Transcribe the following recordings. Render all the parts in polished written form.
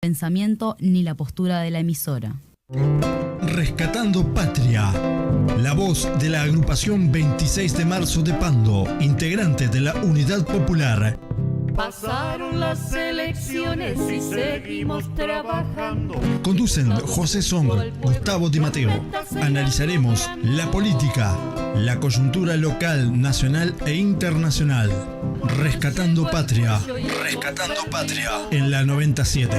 pensamiento ni la postura de la emisora. Rescatando Patria, la voz de la agrupación 26 de marzo de Pando, integrante de la Unidad Popular. Pasaron las elecciones y seguimos trabajando. Conducen José Song, Gustavo Di Matteo. Analizaremos la política, la coyuntura local, nacional e internacional. Rescatando Patria. Rescatando Patria. En la 97.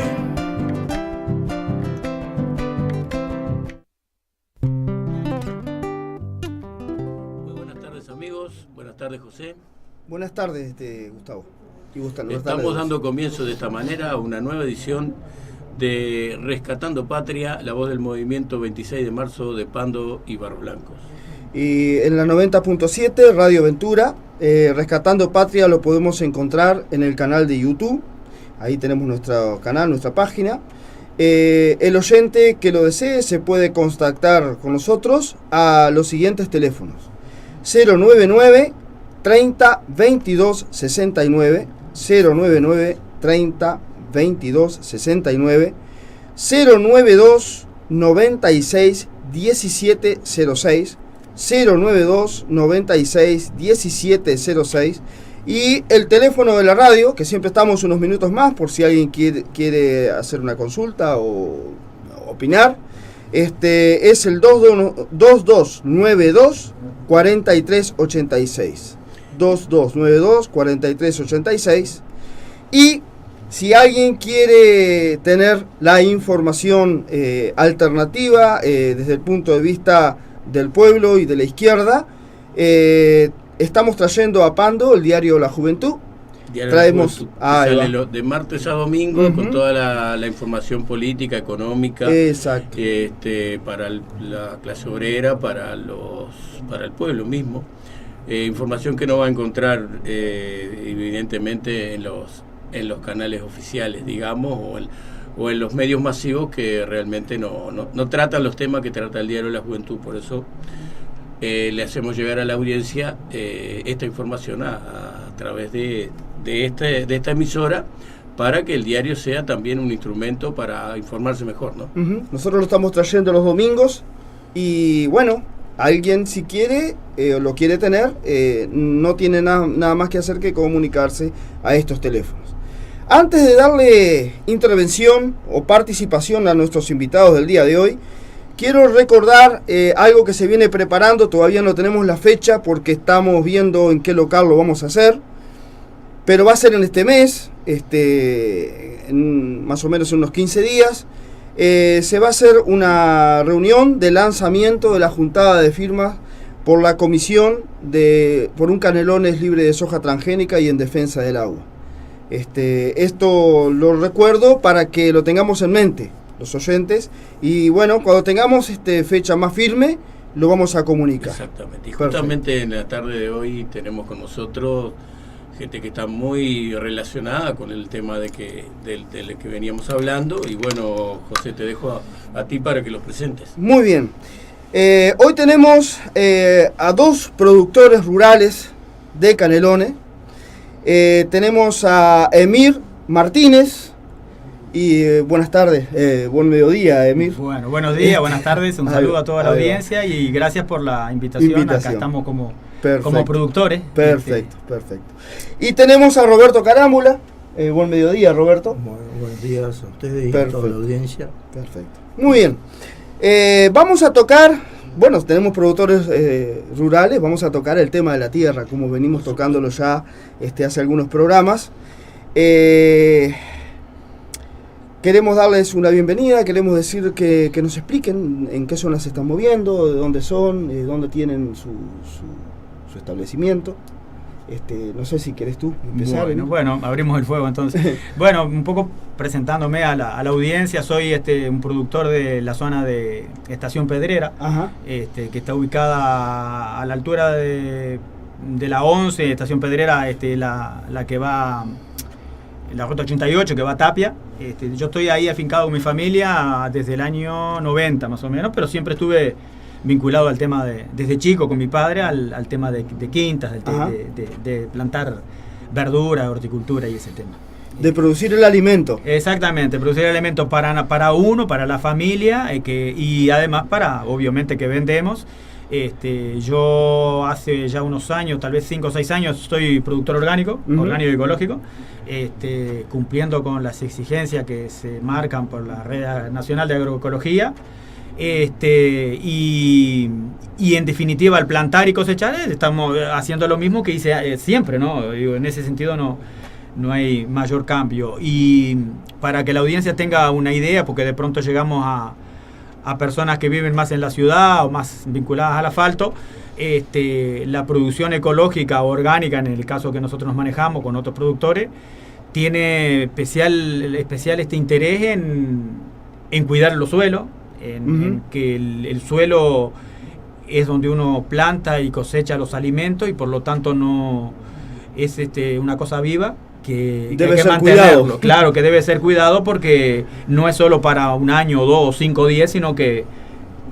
Muy buenas tardes, amigos. Buenas tardes, José. Buenas tardes, Gustavo. Estamos dando comienzo de esta manera a una nueva edición de Rescatando Patria, la voz del movimiento 26 de marzo de Pando y Barros Blancos. Y en la 90.7, Radio Ventura, Rescatando Patria lo podemos encontrar en el canal de YouTube. Ahí tenemos nuestro canal, nuestra página. El oyente que lo desee se puede contactar con nosotros a los siguientes teléfonos: 099 30 22 69, 099 30 22 69, 092 96 17 06, 092 96 17 06, y el teléfono de la radio, que siempre estamos unos minutos más por si alguien quiere hacer una consulta o opinar, es el 2292 4386. 2292 4386. Y si alguien quiere tener la información alternativa desde el punto de vista del pueblo y de la izquierda, estamos trayendo a Pando el diario La Juventud. Traemos sale de martes a domingo con toda la información política, económica. Exacto. Para la clase obrera, para el pueblo mismo. Información que no va a encontrar evidentemente en los canales oficiales, digamos, o en los medios masivos que realmente no tratan los temas que trata el diario La Juventud. Por eso le hacemos llegar a la audiencia esta información a través de esta emisora, para que el diario sea también un instrumento para informarse mejor, ¿no? Nosotros lo estamos trayendo los domingos y bueno, alguien si quiere o lo quiere tener, no tiene nada más que hacer que comunicarse a estos teléfonos. Antes de darle intervención o participación a nuestros invitados del día de hoy, quiero recordar algo que se viene preparando. Todavía no tenemos la fecha porque estamos viendo en qué local lo vamos a hacer, pero va a ser en este mes, más o menos en unos 15 días. Se va a hacer una reunión de lanzamiento de la juntada de firmas por la comisión por un Canelones libre de soja transgénica y en defensa del agua. Esto lo recuerdo para que lo tengamos en mente los oyentes, y bueno, cuando tengamos fecha más firme lo vamos a comunicar. Exactamente, y justamente en la tarde de hoy tenemos con nosotros gente que está muy relacionada con el tema del que veníamos hablando, y bueno, José, te dejo a ti para que los presentes. Muy bien. Hoy tenemos a dos productores rurales de Canelones. Tenemos a Emir Martínez. Y buenas tardes, buen mediodía, Emir. Bueno, buenos días, buenas tardes, un saludo a toda la audiencia y gracias por la invitación. Acá estamos como productores. Perfecto. Y tenemos a Roberto Carámbula. Buen mediodía, Roberto. Buenos días a ustedes y a toda la audiencia. Perfecto. Muy bien. Vamos a tocar, bueno, tenemos productores rurales, vamos a tocar el tema de la tierra, como venimos tocándolo ya hace algunos programas. Queremos darles una bienvenida, queremos decir que nos expliquen en qué zonas se están moviendo, de dónde son, dónde tienen su establecimiento. No sé si querés tú empezar. Bueno, abrimos el fuego entonces. Bueno, un poco presentándome a la audiencia, soy un productor de la zona de Estación Pedrera, que está ubicada a la altura de la 11, Estación Pedrera, la que va, la ruta 88 que va a Tapia. Yo estoy ahí afincado con mi familia desde el año 90 más o menos, pero siempre estuve vinculado al tema desde chico con mi padre al tema de quintas, de plantar verdura, horticultura y ese tema. De producir el alimento. Exactamente, producir el alimento para uno, para la familia, y además para, obviamente, que vendemos. Yo hace ya unos años, tal vez 5 o 6 años, soy productor orgánico, orgánico y ecológico, cumpliendo con las exigencias que se marcan por la Red Nacional de Agroecología. Y en definitiva, al plantar y cosechar, estamos haciendo lo mismo que hice siempre, ¿no? Digo, en ese sentido no hay mayor cambio. Y para que la audiencia tenga una idea, porque de pronto llegamos a personas que viven más en la ciudad o más vinculadas al asfalto, la producción ecológica o orgánica, en el caso que nosotros nos manejamos con otros productores, tiene especial interés en cuidar los suelos, en que el suelo es donde uno planta y cosecha los alimentos, y por lo tanto no es una cosa viva que debe hay que ser mantenerlo. Cuidado. Claro que debe ser cuidado, porque no es solo para un año, 2, 5, 10, sino que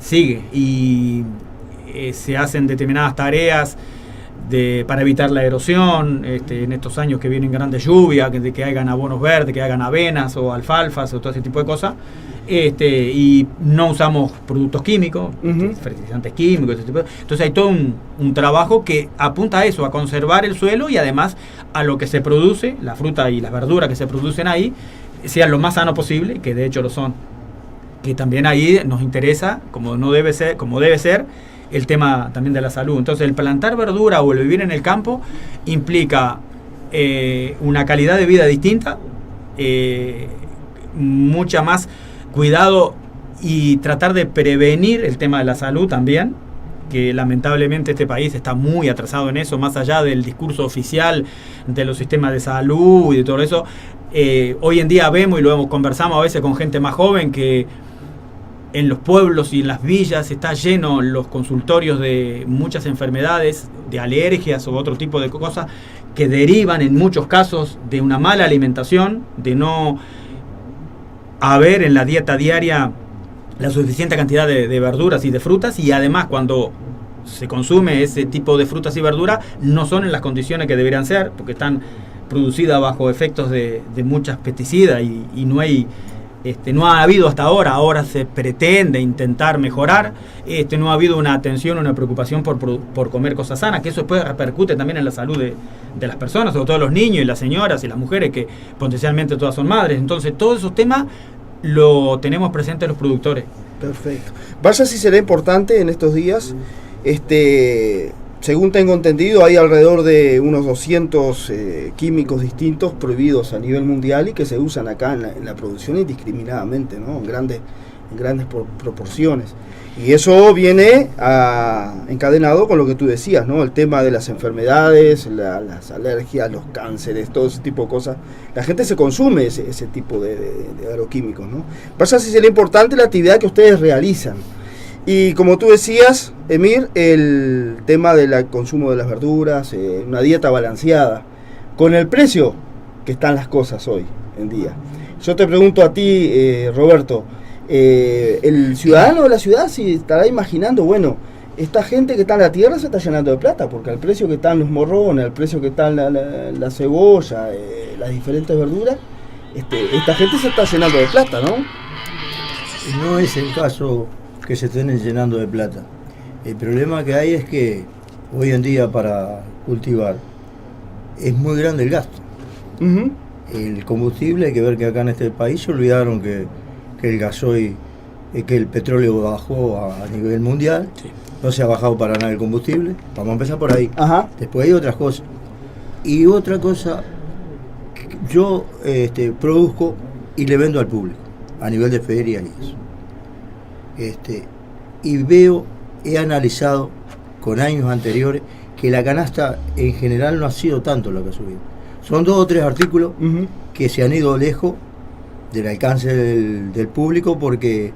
sigue, y se hacen determinadas tareas para evitar la erosión, en estos años que vienen grandes lluvias, que hagan abonos verdes, que hagan avenas o alfalfas o todo ese tipo de cosas, y no usamos productos químicos, fertilizantes químicos, entonces hay todo un trabajo que apunta a eso, a conservar el suelo, y además a lo que se produce, la fruta y las verduras que se producen ahí, sean lo más sano posible, que de hecho lo son, que también ahí nos interesa, como debe ser, el tema también de la salud. Entonces el plantar verdura o el vivir en el campo implica una calidad de vida distinta, mucha más cuidado, y tratar de prevenir el tema de la salud también, que lamentablemente este país está muy atrasado en eso, más allá del discurso oficial de los sistemas de salud y de todo eso. Hoy en día vemos, y conversamos a veces con gente más joven, que en los pueblos y en las villas está lleno los consultorios de muchas enfermedades, de alergias o otro tipo de cosas, que derivan en muchos casos de una mala alimentación, de no haber en la dieta diaria la suficiente cantidad de verduras y de frutas, y además cuando se consume ese tipo de frutas y verduras no son en las condiciones que deberían ser, porque están producidas bajo efectos de muchas pesticidas, y no hay no ha habido hasta ahora se pretende intentar mejorar, no ha habido una atención, una preocupación por comer cosas sanas, que eso después repercute también en la salud de las personas, sobre todo los niños y las señoras y las mujeres, que potencialmente todas son madres. Entonces todos esos temas lo tenemos presente los productores. Perfecto. Vaya si será importante en estos días, según tengo entendido, hay alrededor de unos 200 químicos distintos prohibidos a nivel mundial, y que se usan acá en la producción indiscriminadamente, ¿no? En grandes proporciones. Y eso viene encadenado con lo que tú decías, ¿no? El tema de las enfermedades, las alergias, los cánceres, todo ese tipo de cosas. La gente se consume ese tipo de agroquímicos, ¿no? Vaya si sería importante la actividad que ustedes realizan. Y como tú decías, Emir, el tema del consumo de las verduras, una dieta balanceada, con el precio que están las cosas hoy en día. Yo te pregunto a ti, Roberto, el ciudadano de la ciudad si estará imaginando, bueno, esta gente que está en la tierra se está llenando de plata, porque al precio que están los morrones, al precio que están la cebolla, las diferentes verduras, esta gente se está llenando de plata, ¿no? No es el caso que se estén llenando de plata. El problema que hay es que hoy en día para cultivar es muy grande el gasto. El combustible, hay que ver que acá en este país se olvidaron que el gasoil, que el petróleo bajó a nivel mundial. Sí. No se ha bajado para nada el combustible. Vamos a empezar por ahí. Ajá. Después hay otras cosas. Y otra cosa, yo produzco y le vendo al público a nivel de ferias y eso. Y he analizado con años anteriores que la canasta en general no ha sido tanto lo que ha subido. Son 2 o 3 artículos que se han ido lejos del alcance del público, porque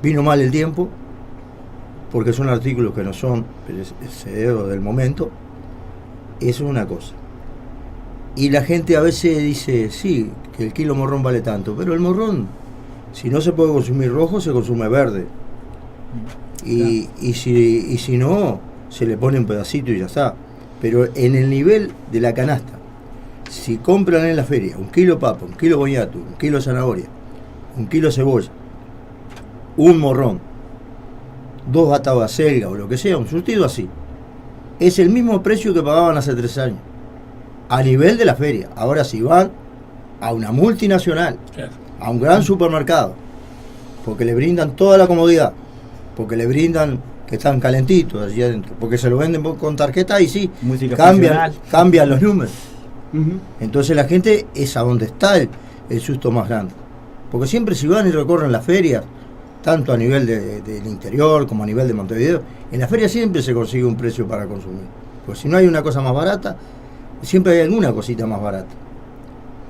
vino mal el tiempo, porque son artículos que no son perecederos del momento. Eso es una cosa. Y la gente a veces dice, sí, que el kilo morrón vale tanto, pero el morrón, si no se puede consumir rojo, se consume verde. Y si no, se le pone un pedacito y ya está. Pero en el nivel de la canasta, si compran en la feria 1 kilo de papa, 1 kilo de boñato, 1 kilo de zanahoria, 1 kilo de cebolla, un morrón, 2 batas de acelga o lo que sea, un surtido así, es el mismo precio que pagaban hace 3 años, a nivel de la feria. Ahora si van a una multinacional, claro, a un gran supermercado, porque le brindan toda la comodidad, porque le brindan que están calentitos allí adentro, porque se lo venden con tarjeta y sí, cambian los números. Entonces la gente es a donde está el susto más grande, porque siempre si van y recorren las ferias, tanto a nivel del interior como a nivel de Montevideo, en la feria siempre se consigue un precio para consumir, porque si no hay una cosa más barata, siempre hay alguna cosita más barata,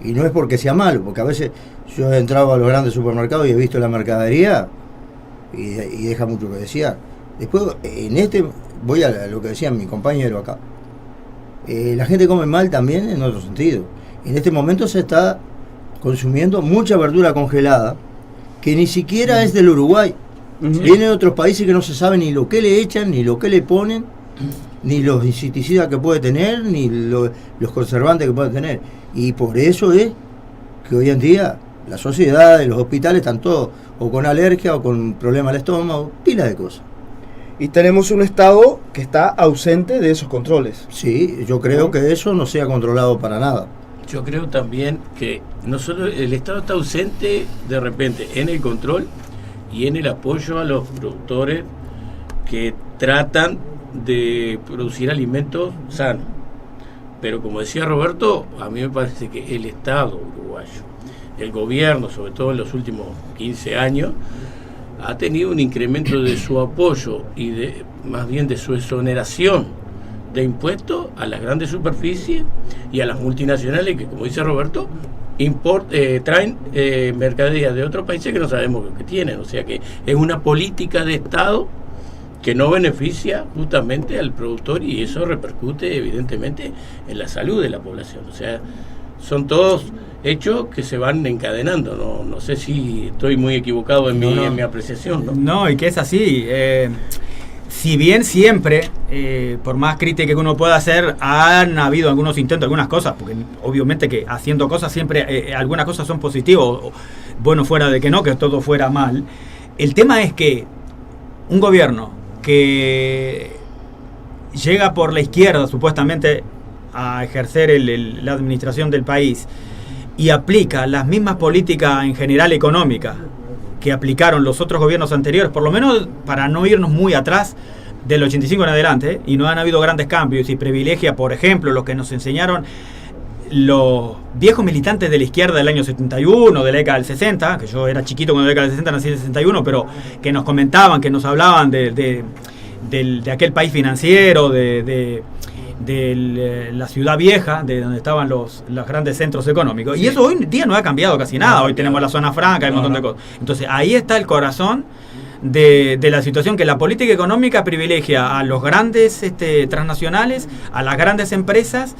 y no es porque sea malo, porque a veces yo he entrado a los grandes supermercados y he visto la mercadería y deja mucho que desear. Después, voy a lo que decía mi compañero acá, la gente come mal también en otro sentido. En este momento se está consumiendo mucha verdura congelada que ni siquiera es del Uruguay. Viene de otros países que no se sabe ni lo que le echan, ni lo que le ponen, ni los insecticidas que puede tener, ni los conservantes que puede tener. Y por eso es que hoy en día la sociedad y los hospitales están todos o con alergia o con problema al estómago, pila de cosas. Y tenemos un Estado que está ausente de esos controles. Sí, yo creo que eso no se ha controlado para nada. Yo creo también que no solo el Estado está ausente de repente en el control y en el apoyo a los productores que tratan de producir alimentos sanos. Pero como decía Roberto, a mí me parece que el Estado uruguayo, el gobierno, sobre todo en los últimos 15 años, ha tenido un incremento de su apoyo y más bien de su exoneración de impuestos a las grandes superficies y a las multinacionales que, como dice Roberto, traen mercaderías de otros países que no sabemos lo que tienen. O sea que es una política de Estado que no beneficia justamente al productor, y eso repercute evidentemente en la salud de la población. O sea, son todos hechos que se van encadenando. No sé si estoy muy equivocado en mi apreciación. No, y que es así. Si bien siempre, por más crítica que uno pueda hacer, han habido algunos intentos, algunas cosas, porque obviamente que haciendo cosas siempre algunas cosas son positivas, bueno, fuera de que no, que todo fuera mal. El tema es que un gobierno que llega por la izquierda supuestamente a ejercer la administración del país y aplica las mismas políticas en general económicas que aplicaron los otros gobiernos anteriores, por lo menos para no irnos muy atrás del 85 en adelante, y no han habido grandes cambios, y privilegia, por ejemplo, lo que nos enseñaron los viejos militantes de la izquierda del año 71, de la década del 60, que yo era chiquito cuando la década del 60, nací en el 61, pero que nos comentaban, que nos hablaban de aquel país financiero, de la ciudad vieja, de donde estaban los grandes centros económicos. Sí. Y eso hoy en día no ha cambiado casi nada. Hoy tenemos la zona franca, hay un montón de cosas. Entonces ahí está el corazón de la situación, que la política económica privilegia a los grandes transnacionales, a las grandes empresas,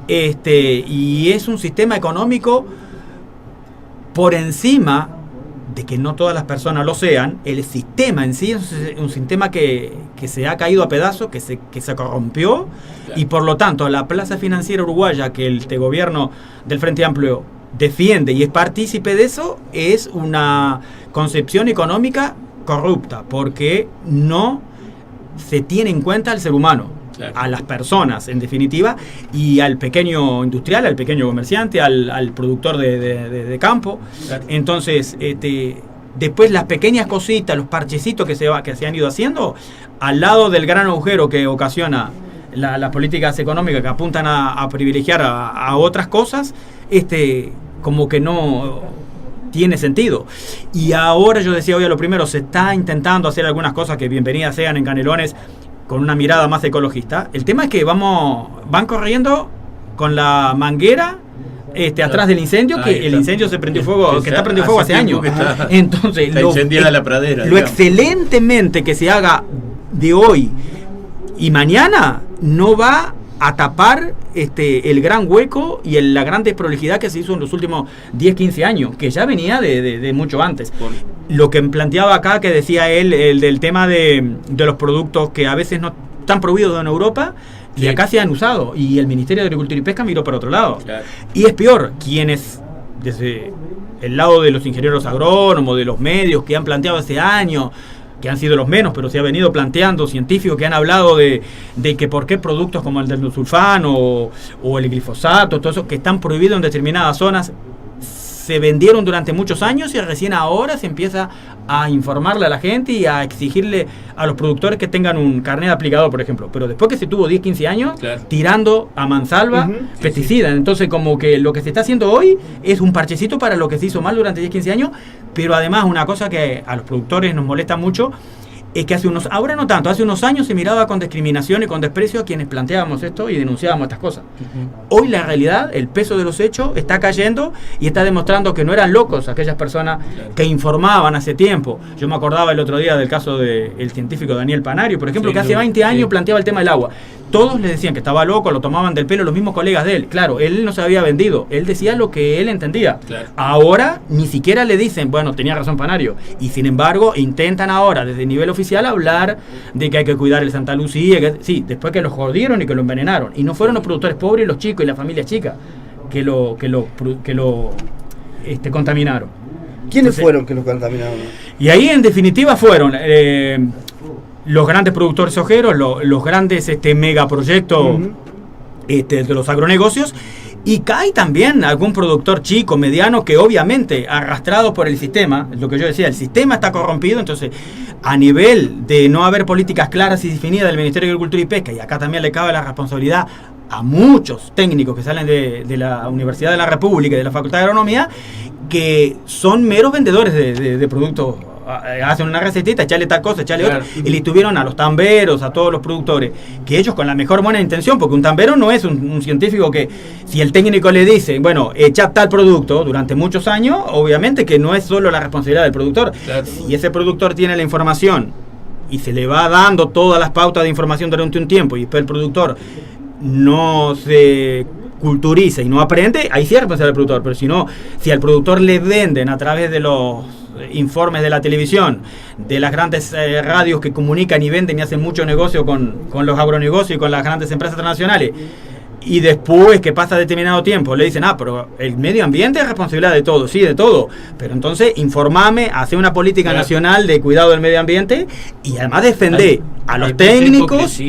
y es un sistema económico por encima de que no todas las personas lo sean. El sistema en sí es un sistema que se ha caído a pedazos, que se corrompió, claro. Y por lo tanto la plaza financiera uruguaya que el gobierno del Frente Amplio defiende y es partícipe de eso, es una concepción económica corrupta, porque no se tiene en cuenta al ser humano, claro, a las personas en definitiva, y al pequeño industrial, al pequeño comerciante, al productor de campo, claro. Entonces después las pequeñas cositas, los parchecitos que se han ido haciendo, al lado del gran agujero que ocasiona las políticas económicas que apuntan a privilegiar a otras cosas, como que no tiene sentido. Y ahora, yo decía hoy a lo primero, se está intentando hacer algunas cosas que bienvenidas sean en Canelones, con una mirada más ecologista. El tema es que van corriendo con la manguera atrás del incendio, que el incendio se prendió fuego, que está prendido fuego hace años. Entonces, está incendiada la pradera. Lo excelentemente que se haga de hoy y mañana no va a tapar el gran hueco y la gran desprolijidad que se hizo en los últimos 10, 15 años, que ya venía de mucho antes. Lo que planteaba acá, que decía él, el del tema de los productos que a veces no están prohibidos en Europa, Y acá se han usado, y el Ministerio de Agricultura y Pesca miró para otro lado. Claro. Y es peor, quienes desde el lado de los ingenieros agrónomos, de los medios que han planteado hace años, que han sido los menos, pero se ha venido planteando, científicos que han hablado de que por qué productos como el del sulfano o el glifosato, todo eso que están prohibidos en determinadas zonas, se vendieron durante muchos años y recién ahora se empieza a informarle a la gente y a exigirle a los productores que tengan un carnet de aplicador, por ejemplo. Pero después que se tuvo 10, 15 años tirando a mansalva pesticidas. Entonces, como que lo que se está haciendo hoy es un parchecito para lo que se hizo mal durante 10, 15 años, pero además una cosa que a los productores nos molesta mucho es que ahora no tanto, hace unos años se miraba con discriminación y con desprecio a quienes planteábamos esto y denunciábamos estas cosas. Hoy la realidad, el peso de los hechos está cayendo y está demostrando que no eran locos aquellas personas que informaban hace tiempo. Yo me acordaba el otro día del caso del científico Daniel Panario, por ejemplo, que hace 20 años planteaba el tema del agua. Todos le decían que estaba loco, lo tomaban del pelo los mismos colegas de él. Claro, él no se había vendido, él decía lo que él entendía. Claro. Ahora ni siquiera le dicen, bueno, tenía razón Panario. Y sin embargo, intentan ahora, desde el nivel oficial, hablar de que hay que cuidar el Santa Lucía. Sí, después que lo jodieron y que lo envenenaron. Y no fueron los productores pobres, los chicos y las familias chicas que lo contaminaron. ¿Quiénes fueron que lo contaminaron? Y ahí, en definitiva, fueron los grandes productores sojeros, los grandes megaproyectos de los agronegocios, y cae también algún productor chico, mediano, que obviamente, arrastrado por el sistema, es lo que yo decía, el sistema está corrompido. Entonces, a nivel de no haber políticas claras y definidas del Ministerio de Agricultura y Pesca, y acá también le cabe la responsabilidad a muchos técnicos que salen de la Universidad de la República y de la Facultad de Agronomía, que son meros vendedores de productos. Hacen una recetita, echarle tal cosa, echarle otra, y le tuvieron a los tamberos, a todos los productores, que ellos con la mejor buena intención, porque un tambero no es un científico que, si el técnico le dice, bueno, echa tal producto durante muchos años, obviamente que no es solo la responsabilidad del productor. Claro. Si ese productor tiene la información y se le va dando todas las pautas de información durante un tiempo, y después el productor no se culturiza y no aprende, ahí sí es responsabilidad del productor. Pero si al productor le venden a través de los informes de la televisión, de las grandes radios que comunican y venden y hacen mucho negocio con los agronegocios y con las grandes empresas transnacionales, y después que pasa determinado tiempo le dicen, pero el medio ambiente es responsabilidad de todo, sí, de todo, pero entonces informame, hace una política nacional de cuidado del medio ambiente, y además defender a los técnicos,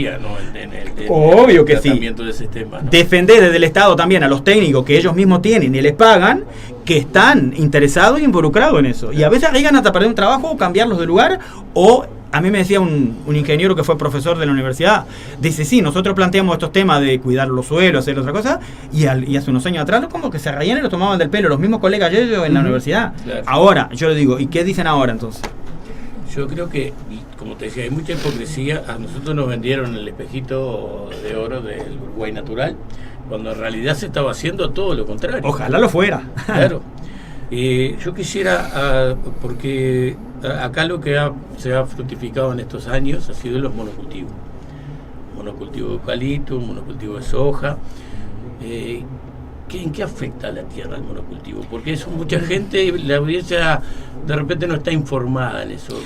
obvio que sí, de ese tema, ¿no? Defender desde el Estado también a los técnicos que ellos mismos tienen y les pagan, que están interesados y involucrados en eso, y a veces arriesgan hasta perder un trabajo o cambiarlos de lugar. O a mí me decía un ingeniero que fue profesor de la universidad, dice, sí, nosotros planteamos estos temas de cuidar los suelos, hacer otra cosa, y hace unos años atrás como que se reían y lo tomaban del pelo los mismos colegas de ellos en la universidad. Claro. Ahora, yo le digo, ¿y qué dicen ahora entonces? Yo creo que, como te decía, hay mucha hipocresía. A nosotros nos vendieron el espejito de oro del Uruguay natural, cuando en realidad se estaba haciendo todo lo contrario. Ojalá lo fuera. Claro. Yo quisiera, porque acá lo que se ha fructificado en estos años ha sido los monocultivos. Monocultivo de eucalipto, monocultivo de soja. ¿En qué afecta a la tierra el monocultivo? Porque eso mucha gente, la audiencia de repente no está informada en eso.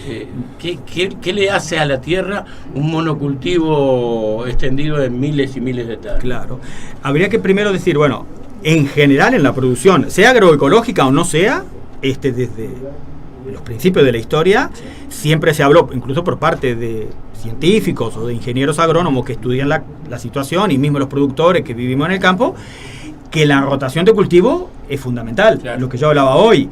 ¿Qué le hace a la tierra un monocultivo extendido en miles y miles de hectáreas? Claro. Habría que primero decir, bueno, en general en la producción, sea agroecológica o no sea, desde los principios de la historia, siempre se habló, incluso por parte de científicos o de ingenieros agrónomos que estudian la situación, y mismo los productores que vivimos en el campo, que la rotación de cultivo es fundamental. Claro. Lo que yo hablaba hoy,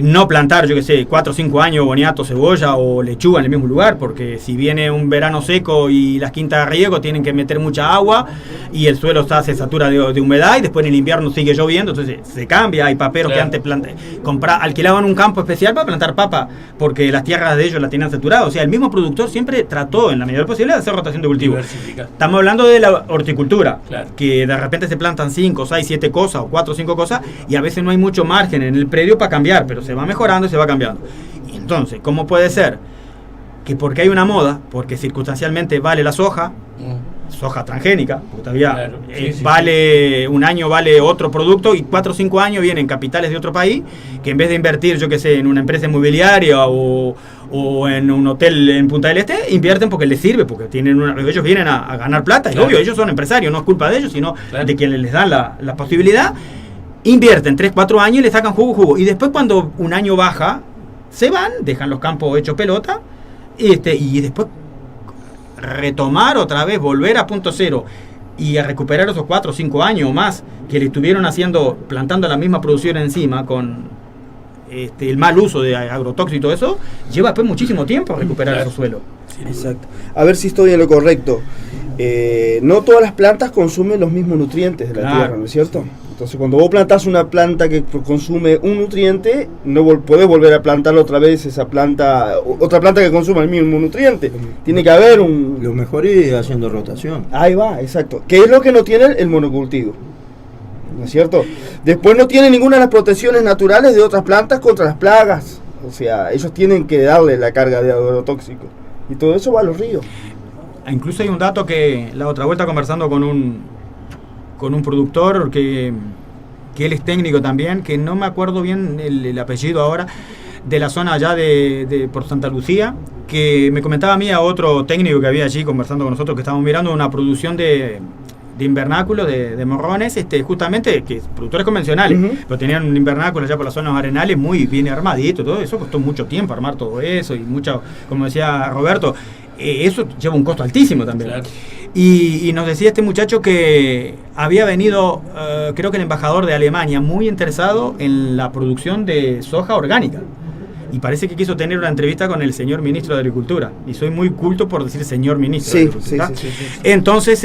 no plantar, 4 o 5 años boniato, cebolla o lechuga en el mismo lugar, porque si viene un verano seco y las quintas de riego tienen que meter mucha agua y el suelo se satura de humedad, y después en el invierno sigue lloviendo, entonces se cambia. Hay paperos que antes alquilaban un campo especial para plantar papa, porque las tierras de ellos las tenían saturadas. O sea, el mismo productor siempre trató, en la medida posible, de hacer rotación de cultivo. Estamos hablando de la horticultura, que de repente se plantan 5, 6, 7 cosas, o 4 o 5 cosas, y a veces no hay mucho margen en el predio para cambiar, pero se va mejorando y se va cambiando. Y entonces, ¿cómo puede ser que porque hay una moda, porque circunstancialmente vale la soja, soja transgénica, porque todavía Claro, sí, vale un año vale otro producto, y 4 o 5 años vienen capitales de otro país que en vez de invertir, yo que sé, en una empresa inmobiliaria o en un hotel en Punta del Este, invierten porque les sirve, porque ellos vienen a ganar plata, y obvio, ellos son empresarios, no es culpa de ellos, sino de quienes les dan la posibilidad. Invierten 3, 4 años y le sacan jugo, y después cuando un año baja, se van, dejan los campos hechos pelota, y después retomar otra vez, volver a punto cero y a recuperar esos 4 o 5 años o más que le estuvieron plantando la misma producción encima con el mal uso de agrotóxicos y todo eso, lleva después muchísimo tiempo recuperar esos suelos. Exacto. A ver si estoy en lo correcto. No todas las plantas consumen los mismos nutrientes de la tierra, ¿no es cierto? Entonces, cuando vos plantás una planta que consume un nutriente, no podés volver a plantar otra vez otra planta que consuma el mismo nutriente. Tiene que haber Lo mejor es haciendo rotación. Ahí va, exacto. Que es lo que no tiene el monocultivo, ¿no es cierto? Después no tiene ninguna de las protecciones naturales de otras plantas contra las plagas. O sea, ellos tienen que darle la carga de agrotóxicos. Y todo eso va a los ríos. Incluso hay un dato que la otra vuelta conversando con un productor que él es técnico también, que no me acuerdo bien el apellido ahora, de la zona allá por Santa Lucía, que me comentaba a mí a otro técnico que había allí conversando con nosotros, que estábamos mirando una producción de invernáculos, de morrones, justamente, que productores convencionales, pero tenían un invernáculo allá por las zonas arenales muy bien armadito, todo eso costó mucho tiempo armar todo eso, y mucho, como decía Roberto, eso lleva un costo altísimo también. Claro. Y nos decía este muchacho que había venido, creo que el embajador de Alemania, muy interesado en la producción de soja orgánica. Y parece que quiso tener una entrevista con el señor ministro de Agricultura. Y soy muy culto por decir señor ministro de Agricultura. Sí. Entonces,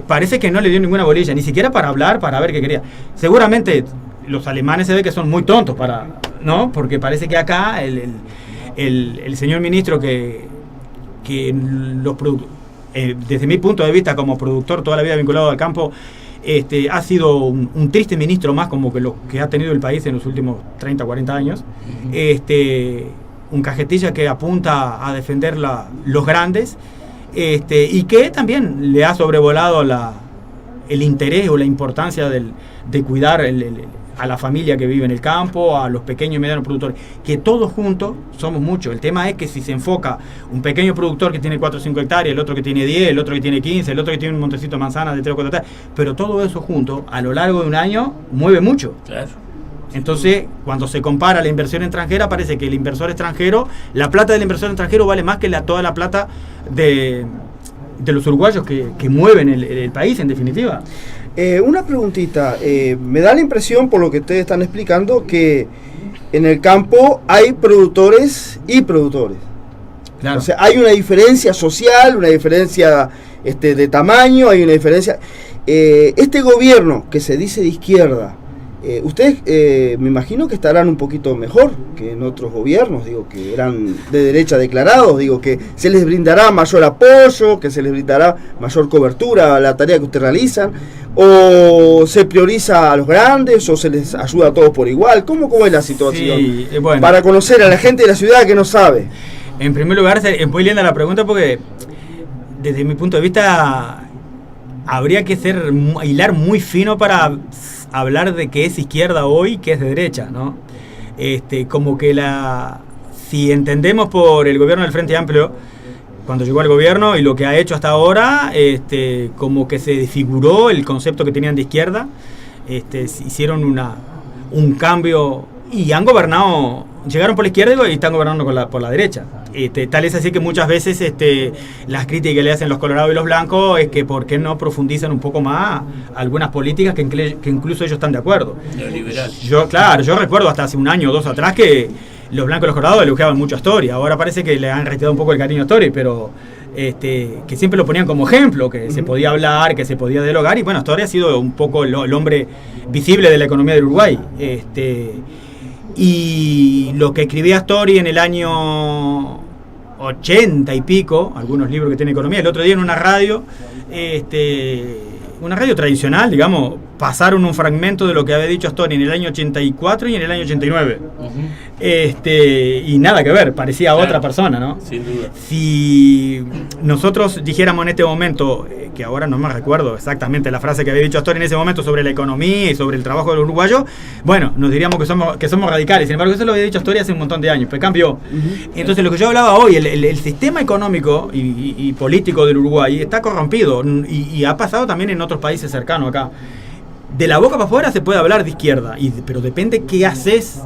parece que no le dio ninguna bolilla, ni siquiera para hablar, para ver qué quería. Seguramente los alemanes se ve que son muy tontos ¿no? Porque parece que acá el señor ministro que los productos, desde mi punto de vista como productor toda la vida vinculado al campo, ha sido un triste ministro más como que lo que ha tenido el país en los últimos 30 o 40 años. Un cajetilla que apunta a defender los grandes, y que también le ha sobrevolado el interés o la importancia de cuidar a la familia que vive en el campo, a los pequeños y medianos productores, que todos juntos somos muchos. El tema es que si se enfoca un pequeño productor que tiene 4 o 5 hectáreas, el otro que tiene 10, el otro que tiene 15, el otro que tiene un montecito de manzanas de 3 o 4 hectáreas, pero todo eso junto, a lo largo de un año, mueve mucho. Claro. Entonces, cuando se compara la inversión extranjera, parece que el inversor extranjero, la plata del inversor extranjero vale más que toda la plata de los uruguayos que mueven el país, en definitiva. Una preguntita, me da la impresión, por lo que ustedes están explicando, que en el campo hay productores y productores. Claro. O sea, hay una diferencia social, una diferencia de tamaño, hay una diferencia. Este gobierno que se dice de izquierda, ustedes me imagino que estarán un poquito mejor que en otros gobiernos, digo, que eran de derecha declarados, digo, que se les brindará mayor apoyo, que se les brindará mayor cobertura a la tarea que ustedes realizan, o se prioriza a los grandes, o se les ayuda a todos por igual. ¿Cómo es la situación? Sí, bueno, para conocer a la gente de la ciudad que no sabe. En primer lugar, es muy linda la pregunta porque desde mi punto de vista habría que hilar muy fino para hablar de qué es izquierda hoy y qué es de derecha, ¿no? Como que si entendemos por el gobierno del Frente Amplio, cuando llegó al gobierno y lo que ha hecho hasta ahora, como que se desfiguró el concepto que tenían de izquierda, hicieron un cambio y han gobernado, llegaron por la izquierda y están gobernando por la derecha. Tal es así que muchas veces las críticas que le hacen los colorados y los blancos es que por qué no profundizan un poco más algunas políticas que incluso ellos están de acuerdo. Yo recuerdo hasta hace un año o dos atrás que los blancos y los colorados elogiaban mucho a Story. Ahora parece que le han retirado un poco el cariño a Story, pero que siempre lo ponían como ejemplo, que se podía hablar, que se podía dialogar, y bueno, Story ha sido un poco el hombre visible de la economía del Uruguay. Y lo que escribía Story en el año 80 y pico, algunos libros que tiene economía, el otro día en una radio, una radio tradicional, digamos, pasaron un fragmento de lo que había dicho Story en el año 84 y en el año 89. Y nada que ver, parecía otra persona, ¿no? Sin duda. Si nosotros dijéramos en este momento, que ahora no me recuerdo exactamente la frase que había dicho Astor en ese momento sobre la economía y sobre el trabajo del uruguayo, bueno, nos diríamos que somos radicales. Sin embargo, eso lo había dicho Astor hace un montón de años, pero cambió. Entonces, lo que yo hablaba hoy, el sistema económico y político del Uruguay está corrompido y ha pasado también en otros países cercanos acá. De la boca para afuera se puede hablar de izquierda, pero depende qué haces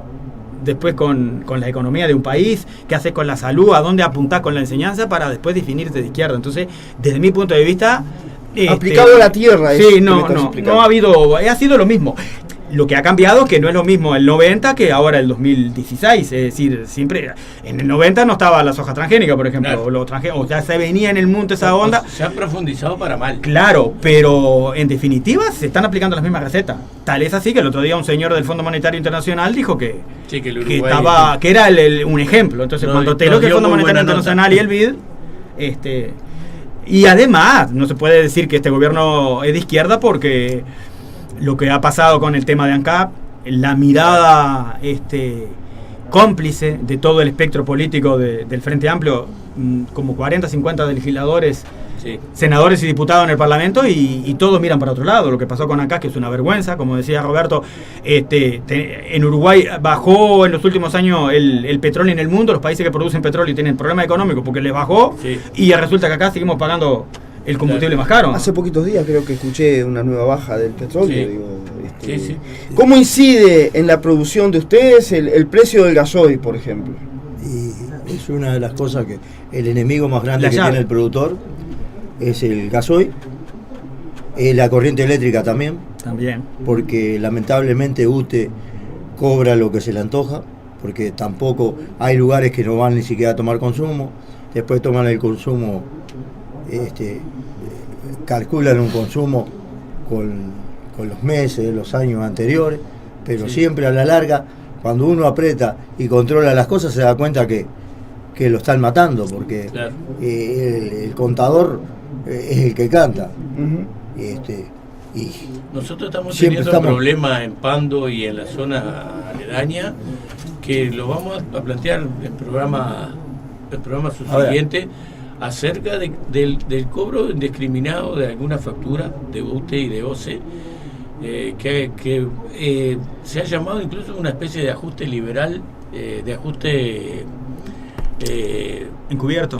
después con la economía de un país, qué haces con la salud, a dónde apuntás con la enseñanza para después definirte de izquierda. Entonces, desde mi punto de vista... aplicado a la tierra. Sí, no ha sido lo mismo. Lo que ha cambiado es que no es lo mismo el 90 que ahora el 2016. Es decir, siempre en el 90 no estaba la soja transgénica, por ejemplo. Claro. O ya se venía en el mundo esa onda. Se ha profundizado para mal. Claro, pero en definitiva se están aplicando las mismas recetas. Tal es así que el otro día un señor del Fondo Monetario Internacional dijo que era un ejemplo. Entonces, cuando te lo que el Fondo Monetario Internacional y el BID, y además no se puede decir que este gobierno es de izquierda porque lo que ha pasado con el tema de ANCAP, la mirada cómplice de todo el espectro político del Frente Amplio, como 40, 50 legisladores, senadores y diputados en el Parlamento, y todos miran para otro lado. Lo que pasó con ANCAP, que es una vergüenza, como decía Roberto, en Uruguay bajó en los últimos años el petróleo en el mundo. Los países que producen petróleo tienen problemas económicos porque les bajó, y resulta que acá seguimos pagando el combustible más caro. Hace poquitos días creo que escuché una nueva baja del petróleo. Sí. Sí. ¿Cómo incide en la producción de ustedes el precio del gasoil, por ejemplo? Y es una de las cosas que el enemigo más grande que tiene el productor es el gasoil, la corriente eléctrica también, porque lamentablemente UTE cobra lo que se le antoja, porque tampoco hay lugares que no van ni siquiera a tomar consumo, después toman el consumo. Calculan un consumo con los meses, los años anteriores, pero siempre a la larga, cuando uno aprieta y controla las cosas, se da cuenta que lo están matando, porque el contador es el que canta. Y nosotros estamos teniendo problemas en Pando y en la zona aledaña, que lo vamos a plantear en el programa subsiguiente, acerca del cobro indiscriminado de alguna factura de UTE y de OCE, que se ha llamado incluso una especie de ajuste liberal, de ajuste encubierto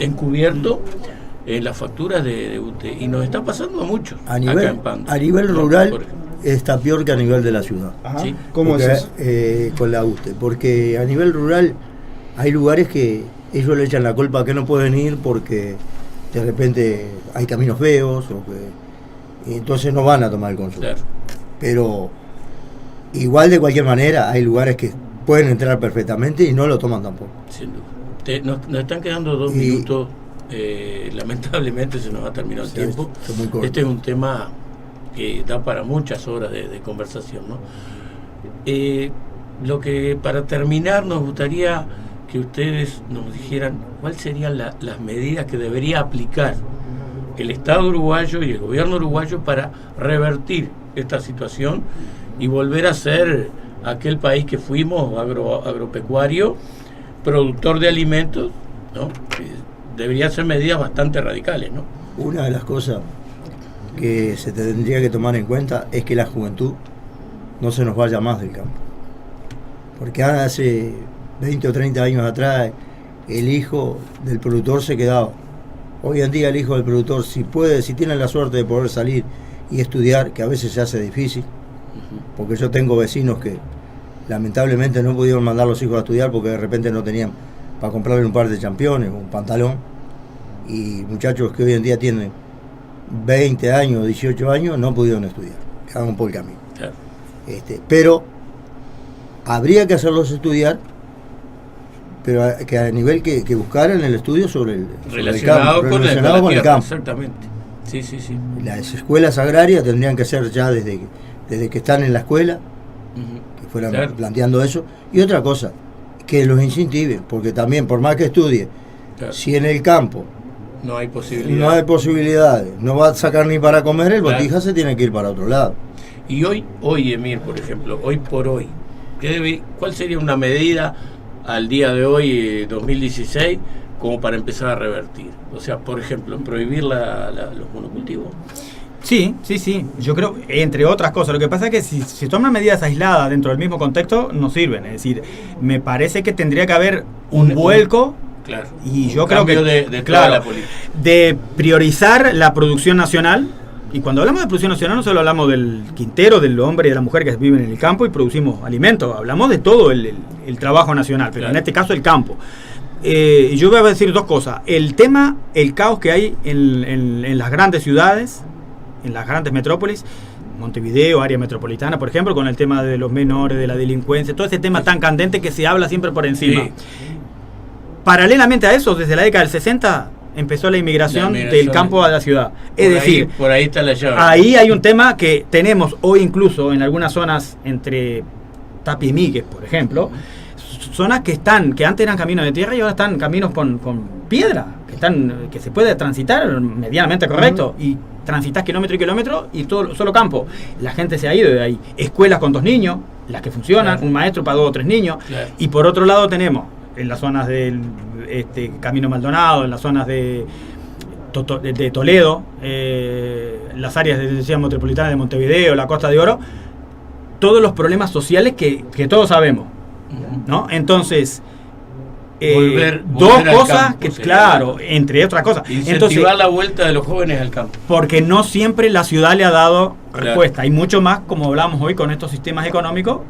en las facturas de UTE, y nos está pasando a muchos acá en Pando. A nivel rural está peor que a nivel de la ciudad. ¿Sí? ¿Cómo es eso? Con la UTE, porque a nivel rural hay lugares que ellos le echan la culpa a que no pueden ir porque de repente hay caminos feos y entonces no van a tomar el consumo. Claro. Pero igual, de cualquier manera, hay lugares que pueden entrar perfectamente y no lo toman tampoco. Sin duda. Nos están quedando 2 minutos. Lamentablemente se nos ha terminado el tiempo. Este es un tema que da para muchas horas de conversación, ¿no? Lo que, para terminar, nos gustaría que ustedes nos dijeran cuáles serían las medidas que debería aplicar el Estado uruguayo y el gobierno uruguayo para revertir esta situación y volver a ser aquel país que fuimos, agropecuario, productor de alimentos, ¿no? Deberían ser medidas bastante radicales, ¿no? Una de las cosas que se tendría que tomar en cuenta es que la juventud no se nos vaya más del campo, porque hace 20 o 30 años atrás el hijo del productor se quedaba. Hoy en día el hijo del productor, si tiene la suerte de poder salir y estudiar, que a veces se hace difícil, porque yo tengo vecinos que lamentablemente no pudieron mandar a los hijos a estudiar porque de repente no tenían para comprarle un par de championes, un pantalón, y muchachos que hoy en día tienen 20 años, 18 años, no pudieron estudiar, quedaron por el camino. Claro. Pero habría que hacerlos estudiar, pero que a nivel que buscaran el estudio sobre el relacionado con el campo. Exactamente. Sí. Las escuelas agrarias tendrían que ser ya desde que están en la escuela, que fueran planteando eso. Y otra cosa, que los incentiven, porque también, por más que estudie, si en el campo no hay posibilidades, no va a sacar ni para comer, el botija se tiene que ir para otro lado. Y hoy Emir, por ejemplo, hoy por hoy, ¿cuál sería una medida al día de hoy, 2016, como para empezar a revertir? O sea, por ejemplo, prohibir los monocultivos. Sí. Yo creo, entre otras cosas, lo que pasa es que si se toman medidas aisladas dentro del mismo contexto, no sirven. Es decir, me parece que tendría que haber un vuelco. Claro. Y yo creo que toda la política. De priorizar la producción nacional. Y cuando hablamos de producción nacional no solo hablamos del quintero, del hombre y de la mujer que viven en el campo y producimos alimentos, hablamos de todo el trabajo nacional, pero en este caso el campo. Yo voy a decir dos cosas. El caos que hay en las grandes ciudades, en las grandes metrópolis, Montevideo, área metropolitana, por ejemplo, con el tema de los menores, de la delincuencia, todo ese tema tan candente que se habla siempre por encima. Sí. Paralelamente a eso, desde la década del 60 empezó la inmigración del campo a la ciudad. Es decir, por ahí está la llave. Ahí hay un tema que tenemos hoy incluso en algunas zonas entre Tapia y Míguez, por ejemplo, zonas que antes eran caminos de tierra y ahora están caminos con piedra, que se puede transitar medianamente correcto, y transitas kilómetro y kilómetro y todo solo campo. La gente se ha ido de ahí. Escuelas con 2 niños, las que funcionan, un maestro para 2 o 3 niños, y por otro lado tenemos en las zonas del Camino Maldonado, en las zonas de Toledo, las áreas de ciudad metropolitana de Montevideo, la Costa de Oro, todos los problemas sociales que todos sabemos, ¿no? Entonces, dos cosas campo, claro, entre otras cosas. Incentivar la vuelta de los jóvenes al campo. Porque no siempre la ciudad le ha dado respuesta. Hay mucho más, como hablamos hoy, con estos sistemas económicos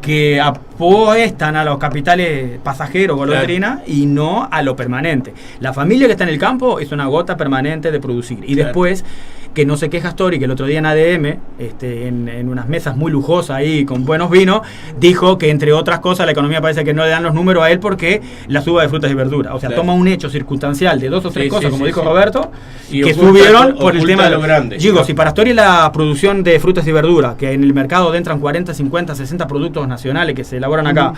que apuestan a los capitales pasajeros, golondrina, y no a lo permanente. La familia que está en el campo es una gota permanente de producir. Y después, que no se queja Astori, que el otro día en ADM, en unas mesas muy lujosas ahí con buenos vinos, dijo que entre otras cosas la economía parece que no le dan los números a él porque la suba de frutas y verduras. O sea, toma un hecho circunstancial de 2 o 3 cosas, como dijo Roberto, y que subieron por el tema de lo grande. Digo, si para Astori la producción de frutas y verduras, que en el mercado entran 40, 50, 60 productos nacionales que se elaboran acá,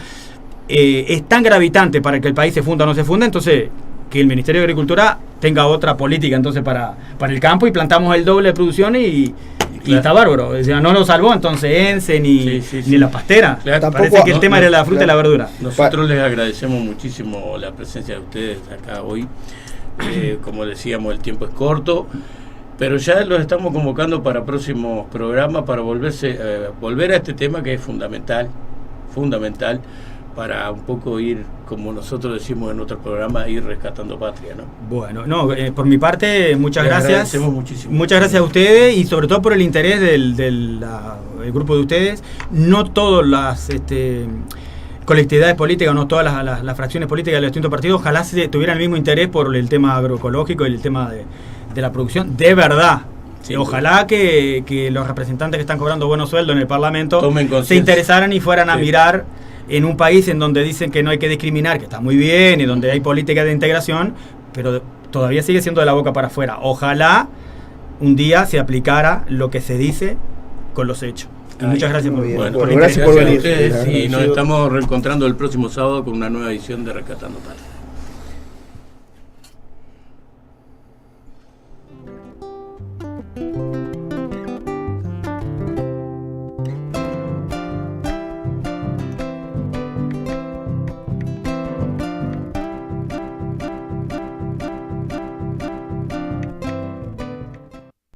es tan gravitante para que el país se funda o no se funda, entonces que el Ministerio de Agricultura tenga otra política entonces para el campo, y plantamos el doble de producción y está bárbaro. O sea, no lo salvó entonces ENSE ni la pastera. Parece que el tema era la fruta y la verdura. Nosotros les agradecemos muchísimo la presencia de ustedes acá hoy. Como decíamos, el tiempo es corto, pero ya los estamos convocando para próximos programas para volver a este tema que es fundamental para un poco ir, como nosotros decimos en otros programas, ir rescatando patria, ¿no? Bueno, por mi parte, muchas gracias. Agradecemos muchísimo. Muchas gracias a ustedes y sobre todo por el interés del grupo de ustedes. No todas las colectividades políticas, no todas las fracciones políticas de los distintos partidos, ojalá tuvieran el mismo interés por el tema agroecológico y el tema de la producción, de verdad. Sí, ojalá que los representantes que están cobrando buenos sueldos en el Parlamento se interesaran y fueran a mirar en un país en donde dicen que no hay que discriminar, que está muy bien, y donde hay política de integración, pero todavía sigue siendo de la boca para afuera. Ojalá un día se aplicara lo que se dice con los hechos. Y muchas gracias por venir. Gracias por venir. Y nos estamos reencontrando el próximo sábado con una nueva edición de Rescatando Patria.